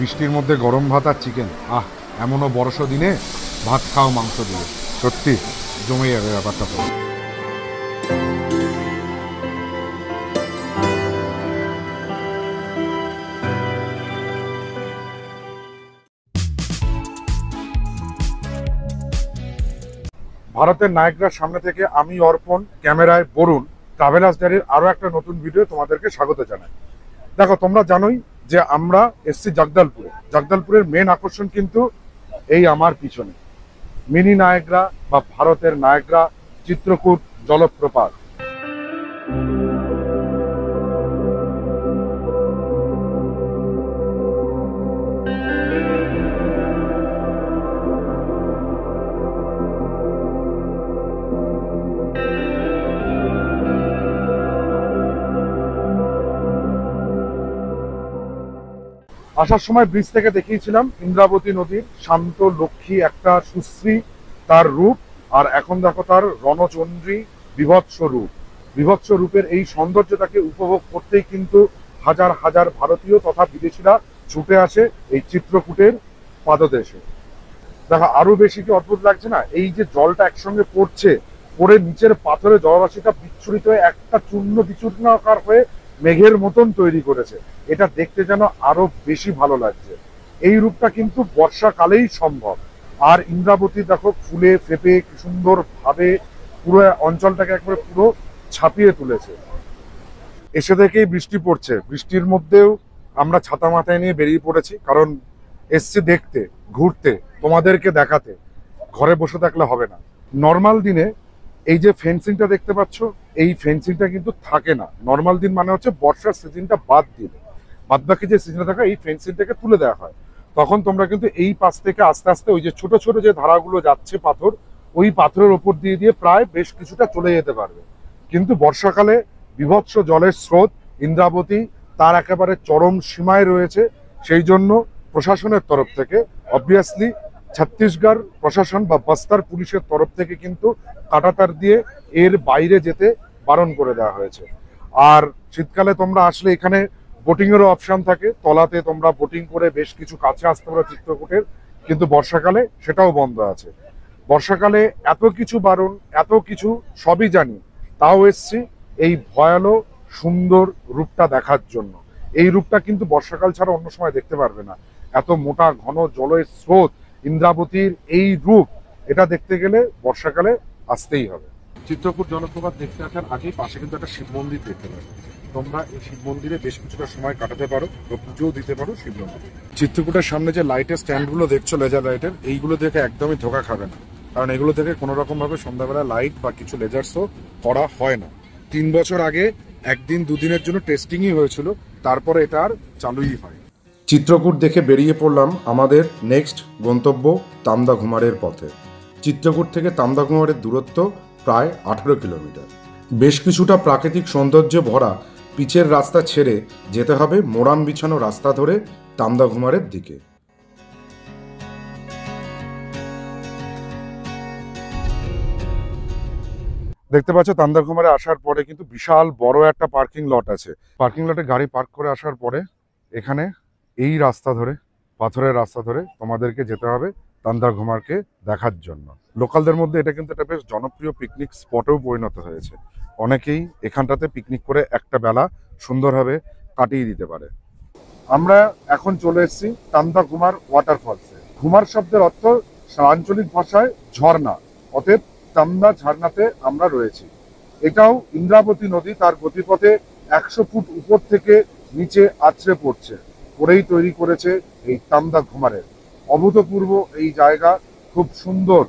বৃষ্টির মধ্যে গরম ভাত আর চিকেন, এমনও বর্ষ দিনে ভাত খাও মাংস দিয়ে, সত্যি জমে যাবে ব্যাপারটা। তো ভারতের নায়করার সামনে থেকে আমি অর্পণ, ক্যামেরায় বরুণ, ট্রাভেলার্স ডায়েরির আরো একটা নতুন ভিডিও তোমাদেরকে স্বাগত জানাই। দেখো, তোমরা জানোই যে আমরা এসছি জগদলপুরের মেন আকর্ষণ কিন্তু এই আমার পিছনে, মিনি নায়গ্রা বা ভারতের নায়গ্রা চিত্রকূট জলপ্রপাত। আসার সময় ব্রিজ থেকে দেখিয়েছিলাম ইন্দ্রাবতী নদীর শান্ত লক্ষ্মী একটা সুশ্রী তার রূপ, আর এখন দেখো তার রণচন্দ্রী বিভৎস রূপের এই সৌন্দর্যটাকে উপভোগ করতেই কিন্তু হাজার হাজার ভারতীয় তথা বিদেশিরা ছুটে আসে এই চিত্রকূটের পাদদেশে। দেখো, আরো বেশি কি অদ্ভুত লাগছে না? এই যে জলটা একসঙ্গে পড়ে নিচের পাথরে জলরাশিটা বিচ্ছুরিত হয়ে একটা চূর্ণ বিচূর্ণাকার হয়ে মেঘের মতন তৈরি করেছে। এটা দেখতে যেন আরো বেশি ভালো লাগছে। এই রূপটা কিন্তু বর্ষাকালেই সম্ভব। আর ইন্দ্রাবতী দেখো ফুলে ফেপে কি সুন্দর ভাবে পুরো অঞ্চলটাকে একবারে পুরো ছাপিয়ে তুলেছে। এসে থেকেই বৃষ্টি পড়ছে, বৃষ্টির মধ্যেও আমরা ছাতা মাথায় নিয়ে বেরিয়ে পড়েছি, কারণ এসছি দেখতে, ঘুরতে, তোমাদেরকে দেখাতে। ঘরে বসে থাকলে হবে না। নর্মাল দিনে এই যে ফেন্সিংটা দেখতে পাচ্ছ, এই ফেন্সিংটা কিন্তু থাকে না। নর্মাল দিন মানে হচ্ছে বর্ষার সিজনটা বাদ বাকি যে সিজনে থাকে এই ফেন্সিংটাকে তুলে দেওয়া হয়। তখন তোমরা কিন্তু এই পাশ থেকে আস্তে আস্তে ওই যে ছোট ছোট যে ধারাগুলো যাচ্ছে পাথর, ওই পাথরের ওপর দিয়ে প্রায় বেশ কিছুটা চলে যেতে পারবে। কিন্তু বর্ষাকালে বিভৎস জলের স্রোত, ইন্দ্রাবতী তার একেবারে চরম সীমায় রয়েছে। সেই জন্য প্রশাসনের তরফ থেকে, অবভিয়াসলি ছত্তিশগড় প্রশাসন বা বস্তার পুলিশের তরফ থেকে কিন্তু কাঁটাতার দিয়ে এর বাইরে যেতে বারণ করে দেওয়া হয়েছে। আর শীতকালে তোমরা আসলে এখানে বোটিং এরও অপশন থাকে, তলাতে তোমরা বোটিং করে বেশ কিছু কাছে আসতে পারো চিত্রকূটের, কিন্তু বর্ষাকালে সেটাও বন্ধ আছে। বর্ষাকালে এত কিছু বারণ, এত কিছু সবই জানি, তাও এসছি এই ভয়ালো সুন্দর রূপটা দেখার জন্য। এই রূপটা কিন্তু বর্ষাকাল ছাড়া অন্য সময় দেখতে পারবে না। এত মোটা ঘন জলের স্রোত, ইন্দ্রাবতীর এই রূপ, এটা দেখতে গেলে বর্ষাকালে আসতেই হবে। চিত্রকূট জলপ্রপাত দেখতে আসার আগেই পাশে কিন্তু একটা শিব মন্দির দেখতে পাবে। তোমরা এই শিব মন্দিরে বেশ কিছুটা সময় কাটাতে পারো, পুজোও দিতে পারো শিব মন্দিরে। চিত্রকূটের সামনে যে লাইটের স্ট্যান্ডগুলো দেখছো, লেজার লাইটের, এইগুলো দেখে একদমই ধোকা খাবে না, কারণ এগুলো থেকে কোনো রকম ভাবে সন্ধ্যাবেলা লাইট বা কিছু লেজার শো করা হয় না। 3 বছর আগে একদিন দুদিনের জন্য টেস্টিংই হয়েছিল, তারপরে এটা আর চালুই হয়। চিত্রকূট দেখে বেরিয়ে পড়লাম আমাদের নেক্সট গন্তব্য তামদাঘুমারের পথে। চিত্রকূট থেকে তামদাঘুমারের দূরত্ব প্রায় 18 কিলোমিটার। বেশ কিছুটা প্রাকৃতিক সৌন্দর্যে ভরা পিচের রাস্তা ছেড়ে যেতে হবে মোরাম বিছানো রাস্তা ধরে তামদাঘুমারের দিকে। দেখতে পাচ্ছ, তামদাঘুমারে আসার পরে কিন্তু বিশাল বড় একটা পার্কিং লট আছে। পার্কিং লটে গাড়ি পার্ক করে আসার পরে এখানে এই রাস্তা ধরে, পাথরের রাস্তা ধরে তোমাদেরকে যেতে হবে তামদাঘুমারকে দেখার জন্য। লোকালদের মধ্যে এটা কিন্তু একটা বেশ জনপ্রিয় পিকনিক স্পটেও পরিণত হয়েছে। অনেকেই এখানটাতে পিকনিক করে একটা বেলা সুন্দরভাবে কাটিয়ে দিতে পারে। আমরা এখন চলে এসেছি তামদাঘুমার ওয়াটারফলসে। ঘুমার শব্দের অর্থ আঞ্চলিক ভাষায় ঝর্ণা, অতএব তামদা ঝর্ণাতে আমরা রয়েছি। এটাও ইন্দ্রাবতী নদী তার গতিপথে 100 ফুট উপর থেকে নিচে আছড়ে পড়েই তৈরি করেছে এই তামদাঘুমারের। অভূতপূর্ব এই জায়গা, খুব সুন্দর।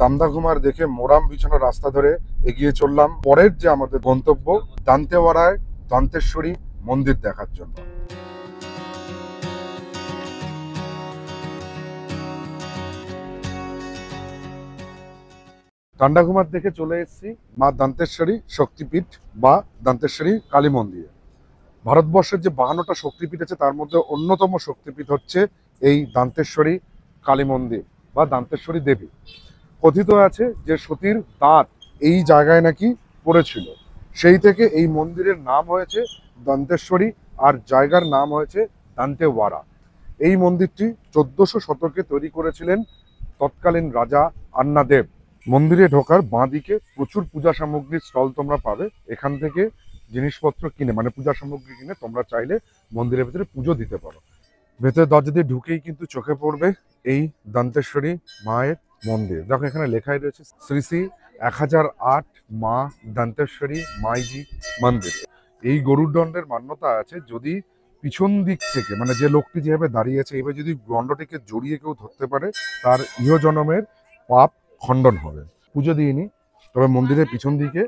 তামদাঘুমার দেখে মোরাম বিছানো রাস্তা ধরে এগিয়ে চললাম পরের যে আমাদের গন্তব্য দান্তেওয়াড়ায় দন্তেশ্বরী মন্দির দেখার জন্য। তামদাঘুমার দেখে চলে এসেছি মা দন্তেশ্বরী শক্তিপীঠ বা দন্তেশ্বরী কালী মন্দিরে। ভারতবর্ষের যে 52টা শক্তিপীঠ আছে তার মধ্যে অন্যতম শক্তিপীঠ হচ্ছে এই দান্তেশ্বরী কালী মন্দির বা দান্তেশ্বরী দেবী। কথিত আছে যে সতীর দাঁত এই জায়গায় নাকি পড়েছিল, সেই থেকে এই মন্দিরের নাম হয়েছে দন্তেশ্বরী আর জায়গার নাম হয়েছে দান্তেওয়াড়া। এই মন্দিরটি 1400 শতকে তৈরি করেছিলেন তৎকালীন রাজা আন্নাদেব। মন্দিরে ঢোকার বাঁ দিকে প্রচুর পূজা সামগ্রীর স্টল তোমরা পাবে। এখান থেকে জিনিসপত্র কিনে মানে পূজা সামগ্রী কিনে তোমরা চাইলে মন্দিরের ভেতরে পুজো দিতে পারো। ভেতরে দরজা দিয়ে ঢুকেই কিন্তু চোখে পড়বে এই দন্তেশ্বরী মায়ের মন্দির। দেখো এখানে লেখাই রয়েছে শ্রী শ্রী 1008 মা দন্তেশ্বরী মাইজি মন্দির। এই গরুর দণ্ডের মান্যতা আছে, যদি পিছন দিক থেকে মানে যে লোকটি যেভাবে দাঁড়িয়ে আছে এইভাবে যদি দণ্ডটিকে জড়িয়ে কেউ ধরতে পারে তার ইহজনমের পাপ খণ্ডন হবে। পুজো দিইনি, তবে মন্দিরের পিছন দিকে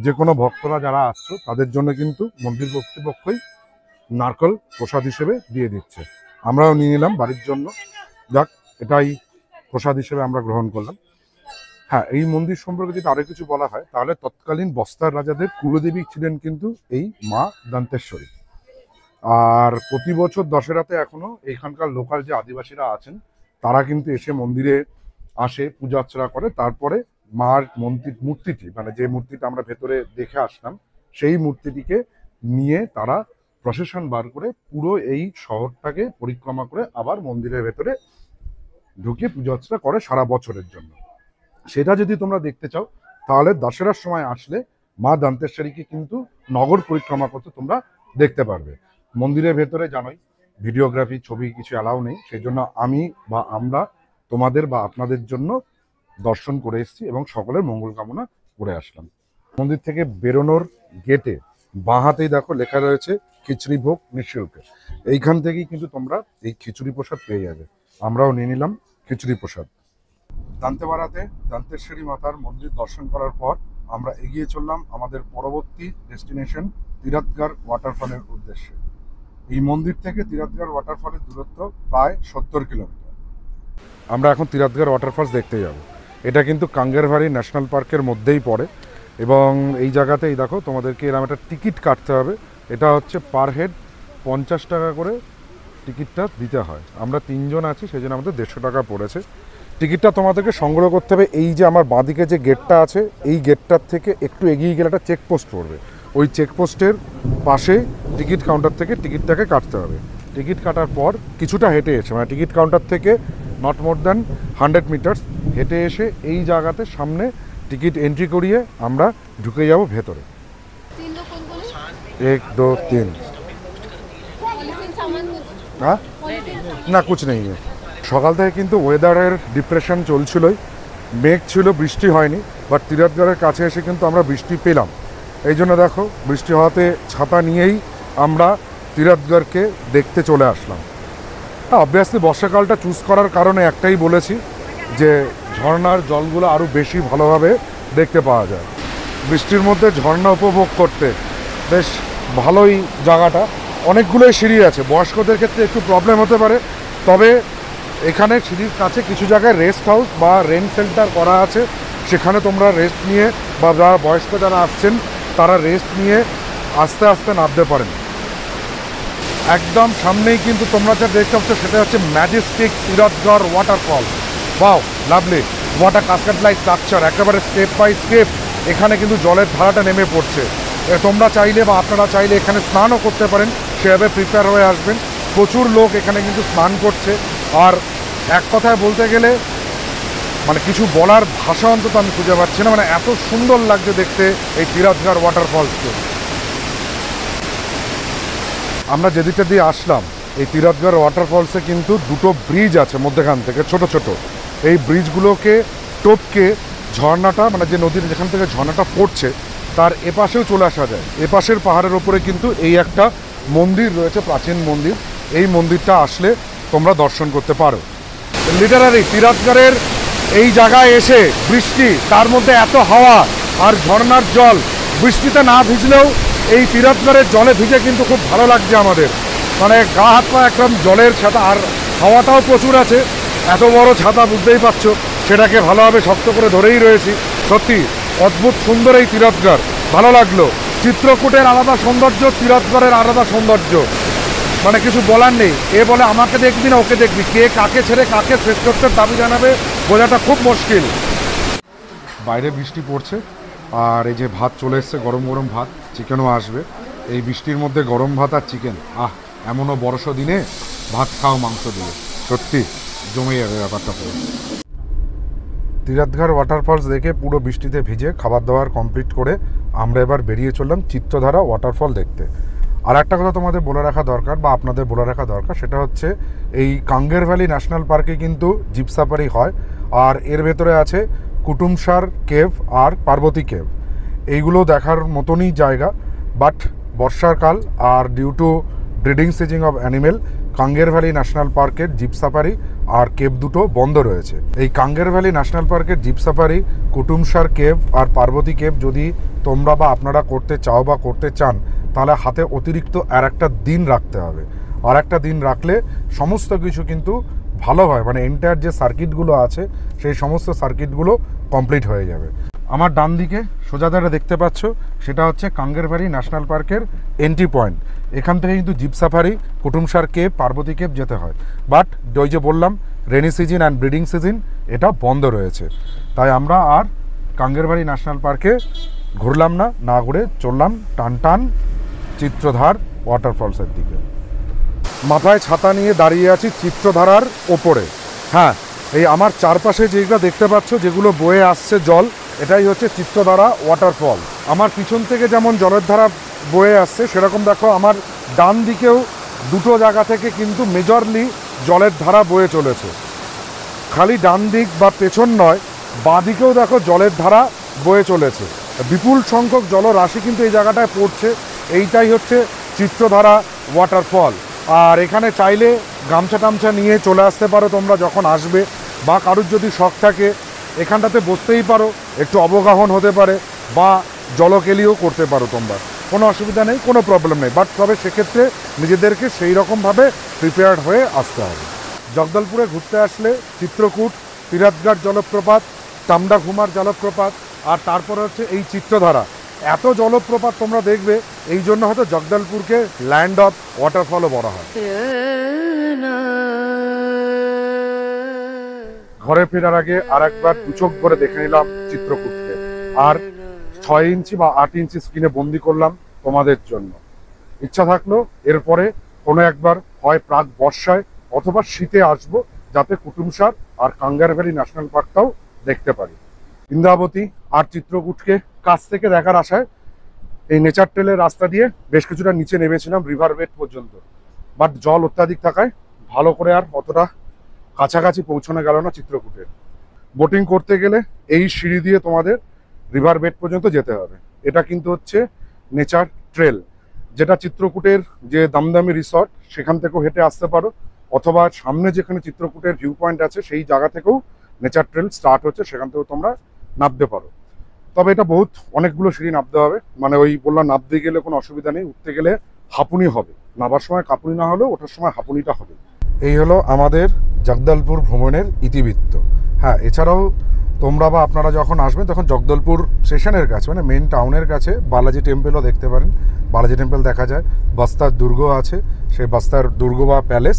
যে কোনো ভক্তরা যারা আসছো তাদের জন্য কিন্তু মন্দির কর্তৃপক্ষই নারকেল প্রসাদ হিসেবে দিয়ে দিচ্ছে। আমরাও নিয়ে নিলাম বাড়ির জন্য, যাক এটাই প্রসাদ হিসেবে আমরা গ্রহণ করলাম। হ্যাঁ, এই মন্দির সম্পর্কে যদি আরো কিছু বলা হয় তাহলে তৎকালীন বস্তার রাজাদের কুলদেবী ছিলেন কিন্তু এই মা দন্তেশ্বরী। আর প্রতি বছর দশেরাতে এখনো এখানকার লোকাল যে আদিবাসীরা আছেন তারা কিন্তু এসে মন্দিরে আসে, পূজা অর্চনা করে। তারপরে মার মূর্তিটি মানে যে মূর্তিটা আমরা ভেতরে দেখে আসলাম সেই মূর্তিটিকে নিয়ে তারা প্রসেশন বার করে পুরো এই শহরটাকে পরিক্রমা করে আবার মন্দিরের ভেতরে ঢুকে পূজা অর্চনা করে সারা বছরের জন্য। সেটা যদি তোমরা দেখতে চাও তাহলে দশেরার সময় আসলে মা দন্তেশ্বরীকে কিন্তু নগর পরিক্রমা করতে তোমরা দেখতে পারবে। মন্দিরের ভেতরে জানোই ভিডিওগ্রাফি ছবি কিছু অ্যালাউ নেই, সেই জন্য আমি বা আমরা তোমাদের বা আপনাদের জন্য দর্শন করে এসেছি এবং সকলের মঙ্গল কামনা করে আসলাম। মন্দির থেকে বেরোনোর গেটে বাঁ হাতেই দেখো লেখা রয়েছে খিচুড়ি ভোগ নিঃশুল্ক। এইখান থেকেই কিন্তু তোমরা এই খিচুড়ি প্রসাদ পেয়ে যাবে। আমরাও নিয়ে নিলাম খিচুড়ি প্রসাদ। দান্তেওয়াড়াতে দান্তেশ্বরী মাতার মন্দির দর্শন করার পর আমরা এগিয়ে চললাম আমাদের পরবর্তী ডেস্টিনেশন তিরাথগড় ওয়াটারফলের উদ্দেশ্যে। এই মন্দির থেকে তিরাথগড় ওয়াটারফলের দূরত্ব প্রায় 70 কিলোমিটার। আমরা এখন তিরাথগড় ওয়াটারফলস দেখতে যাব। এটা কিন্তু কাঙ্গেরভারি ন্যাশনাল পার্কের মধ্যেই পড়ে এবং এই জায়গাতেই দেখো তোমাদেরকে এরকম একটা টিকিট কাটতে হবে। এটা হচ্ছে পার হেড 50 টাকা করে টিকিটটা দিতে হয়। আমরা 3 জন আছি, সেই জন্য আমাদের 150 টাকা পড়েছে। টিকিটটা তোমাদেরকে সংগ্রহ করতে হবে। এই যে আমার বাঁদিকে যে গেটটা আছে এই গেটটার থেকে একটু এগিয়ে গেলে একটা চেকপোস্ট পড়বে, ওই চেকপোস্টের পাশে টিকিট কাউন্টার থেকে টিকিটটাকে কাটতে হবে। টিকিট কাটার পর কিছুটা হেঁটে এসে মানে টিকিট কাউন্টার থেকে নট মোর দ্যান 100 মিটার্স হেঁটে এসে এই জায়গাতে সামনে টিকিট এন্ট্রি করিয়ে আমরা ঢুকে যাব ভেতরে। 1 2 3 হ্যাঁ না কুছ নেই। সকাল থেকে কিন্তু ওয়েদারের ডিপ্রেশন চলছিলই, মেঘ ছিল, বৃষ্টি হয়নি, বাট তিরাথগড়ের কাছে এসে কিন্তু আমরা বৃষ্টি পেলাম। এই জন্য দেখো বৃষ্টি হওয়াতে ছাতা নিয়েই আমরা তিরাথগড়কে দেখতে চলে আসলাম। হ্যাঁ, অবভিয়াসলি বর্ষাকালটা চুজ করার কারণে একটাই বলেছি যে ঝর্ণার জলগুলো আরও বেশি ভালোভাবে দেখতে পাওয়া যায়। বৃষ্টির মধ্যে ঝর্ণা উপভোগ করতে বেশ ভালোই জায়গাটা। অনেকগুলোই সিঁড়ি আছে, বয়স্কদের ক্ষেত্রে একটু প্রবলেম হতে পারে, তবে এখানে সিঁড়ির কাছে কিছু জায়গায় রেস্ট হাউস বা রেন্ট সেন্টার করা আছে, সেখানে তোমরা রেস্ট নিয়ে বা যারা বয়স্ক যারা আসছেন তারা রেস্ট নিয়ে আস্তে আস্তে নামতে পারেন। একদম সামনেই কিন্তু তোমরা যা দেখতে পাচ্ছ সেটা হচ্ছে majestic Tirathgarh waterfall. Wow lovely, water cascade like structure, একেবারে স্টেপ বাই স্টেপ এখানে কিন্তু জলের ধারাটা নেমে পড়ছে। তোমরা চাইলে বা আপনারা চাইলে এখানে স্নানও করতে পারেন, সেভাবে প্রিপেয়ার হয়ে আসবেন। প্রচুর লোক এখানে কিন্তু স্নান করছে। আর এক কথায় বলতে গেলে মানে কিছু বলার ভাষা অন্তত আমি খুঁজে পাচ্ছি না, মানে এত সুন্দর লাগছে দেখতে এই তিরাথগড় ওয়াটারফলসকে। আমরা যেদিকটা দিয়ে আসলাম এই তিরাথগড় ওয়াটারফলসে কিন্তু দুটো ব্রিজ আছে মধ্যখান থেকে ছোট ছোট। এই ব্রিজগুলোকে টপকে ঝর্ণাটা মানে যে নদীর যেখান থেকে ঝর্ণাটা পড়ছে তার এপাশেও চলে আসা যায়। এপাশের পাহাড়ের ওপরে কিন্তু এই একটা মন্দির রয়েছে, প্রাচীন মন্দির। এই মন্দিরটা আসলে তোমরা দর্শন করতে পারো। লিটারালি তিরাথগড়ের এই জায়গায় এসে বৃষ্টি, তার মধ্যে এত হাওয়া আর ঝর্ণার জল, বৃষ্টিতে না ভিজলেও এই তিরাথগড়ের জলে ভিজে কিন্তু খুব ভালো লাগছে আমাদের। মানে গা হাত পা একদম জলের ছাতা, আর হাওয়াটাও প্রচুর আছে। এত বড় ছাতা বুঝতেই পারছো, সেটাকে ভালোভাবে শক্ত করে ধরেই রয়েছি। সত্যি অদ্ভুত সুন্দর এই তিরাথগড়, ভালো লাগলো। চিত্রকূটের আলাদা সৌন্দর্য, তীরথগড়ের আলাদা সৌন্দর্য, মানে কিছু বলার নেই। এ বলে আমাকে দেখবি না ওকে দেখবি, কে কাকে ছেড়ে কাকে শ্রেষ্ঠত্বের দাবি জানাবে বোঝাটা খুব মুশকিল। বাইরে বৃষ্টি পড়ছে আর এই যে ভাত চলে এসছে, গরম গরম ভাত, চিকেনও আসবে। এই বৃষ্টির মধ্যে গরম ভাত আর চিকেন, এমনও বর্ষ দিনে ভাত খাও মাংস দিয়ে, সত্যি জমে যাবে ব্যাপারটা পুরো। তীরথগড় ওয়াটারফলস দেখে পুরো বৃষ্টিতে ভিজে খাবার দাবার কমপ্লিট করে আমরা এবার বেরিয়ে চললাম চিত্রধারা ওয়াটারফল দেখতে। আর একটা কথা তোমাদের বলে রাখা দরকার বা আপনাদের বলে রাখা দরকার, সেটা হচ্ছে এই কাঙ্গের ভ্যালি ন্যাশনাল পার্কে কিন্তু জিপ সাফারি হয়, আর এর ভেতরে আছে কুটুমসার কেভ আর পার্বতী কেভ। এইগুলো দেখার মতনই জায়গা, বাট বর্ষাকাল আর due to breeding season of animal Kanger valley national পার্কের জিপ সাফারি আর কেভ দুটো বন্ধ রয়েছে। এই কাঙ্গের ভ্যালি ন্যাশনাল পার্কের জিপ সাফারি, কুটুমসার কেভ আর পার্বতী কেভ যদি তোমরা বা আপনারা করতে চাও বা করতে চান, তাহলে হাতে অতিরিক্ত আর একটা দিন রাখতে হবে। আর একটা দিন রাখলে সমস্ত কিছু কিন্তু ভালো হয়, মানে এন্টায়ার যে সার্কিটগুলো আছে সেই সমস্ত সার্কিটগুলো কমপ্লিট হয়ে যাবে। আমার ডান দিকে সোজাদারে দেখতে পাচ্ছ, সেটা হচ্ছে কাঙ্গের ভ্যালি ন্যাশনাল পার্কের এন্ট্রি পয়েন্ট। এখান থেকে কিন্তু jeep safari, Kutumsar cave, Parvati cave যেতে হয়, বাট ওই যে বললাম rainy season and breeding season এটা বন্ধ রয়েছে, তাই আমরা আর কাঙ্গের ভ্যালি ন্যাশনাল পার্কে ঘুরলাম না, না ঘুরে চললাম টান টান চিত্রধার ওয়াটারফলসের দিকে। মাথায় ছাতা নিয়ে দাঁড়িয়ে আছি চিত্রধারার ওপরে। হ্যাঁ, এই আমার চারপাশে যেগুলো দেখতে পাচ্ছ, যেগুলো বয়ে আসছে জল, এটাই হচ্ছে চিত্রধারা ওয়াটারফল। আমার পিছন থেকে যেমন জলের ধারা বয়ে আসছে, সেরকম দেখো আমার ডান দিকেও দুটো জায়গা থেকে কিন্তু মেজরলি জলের ধারা বয়ে চলেছে। খালি ডান দিক বা পেছন নয়, বাঁ দিকেও দেখো জলের ধারা বয়ে চলেছে। বিপুল সংখ্যক জলরাশি কিন্তু এই জায়গাটায় পড়ছে। এইটাই হচ্ছে চিত্রধারা ওয়াটারফল। আর এখানে চাইলে গামছা টামছা নিয়ে চলে আসতে পারো তোমরা যখন আসবে, বা কারুর যদি শখ থাকে এখানটাতে বসতেই পারো, একটু অবগাহন হতে পারে, বা জলকেলিও করতে পারো তোমরা, কোনো অসুবিধা নেই, কোনো প্রবলেম নেই। বাট তবে সেক্ষেত্রে নিজেদেরকে সেই রকমভাবে প্রিপেয়ার্ড হয়ে আসতে হবে। জগদলপুরে ঘুরতে আসলে চিত্রকূট, তীরথগড় জলপ্রপাত, টামডাঘুমার জলপ্রপাত, আর তারপরে হচ্ছে এই চিত্রধারা, এত জলপ্রপাত তোমরা দেখবে। এই জন্য হয়তো জগদলপুরকে ল্যান্ড অফ ওয়াটারফলও বলা হয়। ঘরে ফেরার আগে আর একবার দু চোখ ভরে দেখে নিলাম চিত্রকূটকে, আর 6 ইঞ্চি বা 8 ইঞ্চি স্ক্রিনে বন্দি করলাম তোমাদের জন্য। ইচ্ছা থাকলো এরপরে কোনো একবার হয় প্রাক বর্ষায় অথবা শীতে আসবো, যাতে কুটুমসার আর কাঙ্গের ভ্যালি ন্যাশনাল পার্কটাও দেখতে পারি। ইন্দ্রাবতী আর চিত্রকূটকে কাছ থেকে দেখার আশায় এই নেচার ট্রেলের রাস্তা দিয়ে বেশ কিছুটা নিচে নেমেছিলাম রিভার বেড পর্যন্ত, বাট জল অত্যাধিক থাকায় ভালো করে আর অতটা কাছাকাছি পৌঁছানো গেল না চিত্রকূটের। বোটিং করতে গেলে এই সিঁড়ি দিয়ে তোমাদের রিভার বেড পর্যন্ত যেতে হবে। এটা কিন্তু হচ্ছে নেচার ট্রেল, যেটা চিত্রকূটের যে দামদামি রিসর্ট সেখান থেকেও হেঁটে আসতে পারো, অথবা সামনে যেখানে চিত্রকূটের ভিউ পয়েন্ট আছে সেই জায়গা থেকেও নেচার ট্রেল স্টার্ট হচ্ছে, সেখান থেকেও তোমরা নামতে পারো। তবে এটা অনেকগুলো সিঁড়ি নামতে হবে, মানে ওই বললাম নামতে গেলে কোনো অসুবিধা নেই, উঠতে গেলে হাঁপুনি হবে, নামার সময় কাঁপুনি না হলেও ওঠার সময় হাঁপুনিটা হবে। এই হলো আমাদের জগদলপুর ভ্রমণের ইতিবৃত্ত। হ্যাঁ, এছাড়াও তোমরা বা আপনারা যখন আসবেন তখন জগদলপুর স্টেশনের কাছে, মানে মেন টাউনের কাছে বালাজি টেম্পেলও দেখতে পারেন। বালাজি টেম্পেল দেখা যায়, বস্তার দুর্গ আছে, সেই বস্তার দুর্গ বা প্যালেস।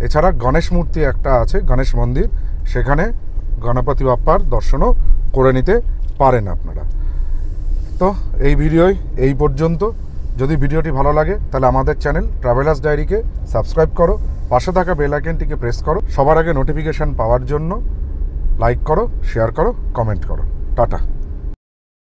এছাড়া গণেশ মূর্তি একটা আছে, গণেশ মন্দির, সেখানে গণপতি বাপ্পার দর্শনও করে নিতে পারেন আপনারা। তো এই ভিডিওই এই পর্যন্ত। যদি ভিডিওটি ভালো লাগে তাহলে আমাদের চ্যানেল ট্রাভেলার্স ডায়েরিকে সাবস্ক্রাইব করো, পাশে থাকা বেল আইকনটিকে প্রেস করো, সবার আগে নোটিফিকেশান পাওয়ার জন্য লাইক করো, শেয়ার করো, কমেন্ট করো। টাটা।